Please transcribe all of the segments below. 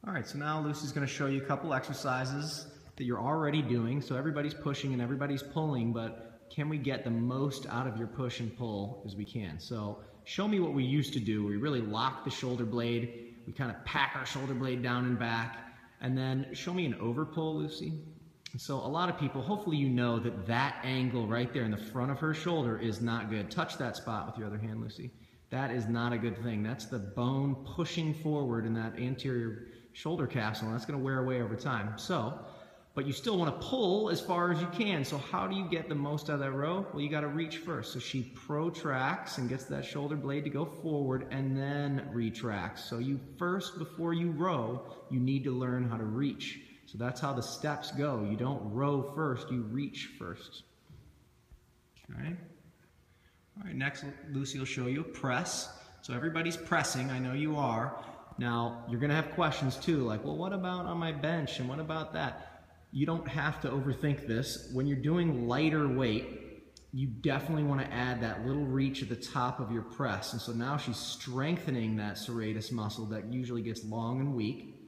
All right, so now Lucy's going to show you a couple exercises that you're already doing. So everybody's pushing and everybody's pulling, but can we get the most out of your push and pull as we can? So show me what we used to do. We really lock the shoulder blade. We kind of pack our shoulder blade down and back. And then show me an over pull, Lucy. And so a lot of people, hopefully you know that that angle right there in the front of her shoulder is not good. Touch that spot with your other hand, Lucy. That is not a good thing. That's the bone pushing forward in that anterior shoulder capsule, and that's going to wear away over time. So, but you still want to pull as far as you can. So how do you get the most out of that row? Well, you got to reach first. So she protracts and gets that shoulder blade to go forward and then retracts. So you first, before you row, you need to learn how to reach. So that's how the steps go. You don't row first, you reach first. Okay. All right, next Lucy will show you a press. So everybody's pressing, I know you are. Now, you're going to have questions too, like, well, what about on my bench, and what about that? You don't have to overthink this. When you're doing lighter weight, you definitely want to add that little reach at the top of your press. And so now she's strengthening that serratus muscle that usually gets long and weak.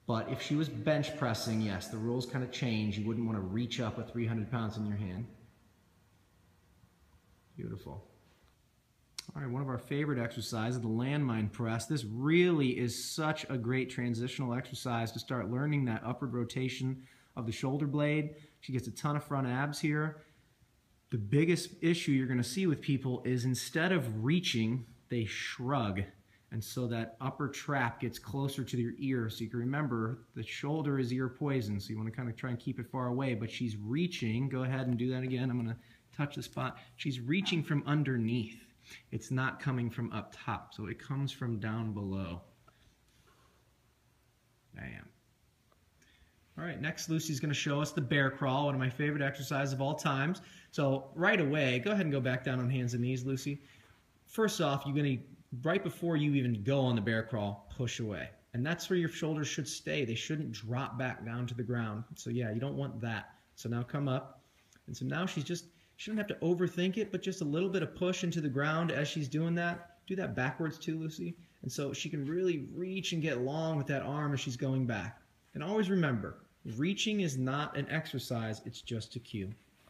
But if she was bench pressing, yes, the rules kind of change. You wouldn't want to reach up with 300 pounds in your hand. Beautiful. All right, one of our favorite exercises, the landmine press. This really is such a great transitional exercise to start learning that upward rotation of the shoulder blade. She gets a ton of front abs here. The biggest issue you're going to see with people is instead of reaching, they shrug. And so that upper trap gets closer to your ear. So you can remember the shoulder is ear poison. So you want to kind of try and keep it far away. But she's reaching. Go ahead and do that again. I'm going to touch the spot. She's reaching from underneath. It's not coming from up top, so it comes from down below. Bam. All right, next Lucy's going to show us the bear crawl, one of my favorite exercises of all times. So right away, go ahead and go back down on hands and knees, Lucy. First off, you're going to, right before you even go on the bear crawl, push away. And that's where your shoulders should stay. They shouldn't drop back down to the ground. So yeah, you don't want that. So now come up. And so now she shouldn't have to overthink it, but just a little bit of push into the ground as she's doing that. Do that backwards too, Lucy. And so she can really reach and get long with that arm as she's going back. And always remember, reaching is not an exercise, it's just a cue.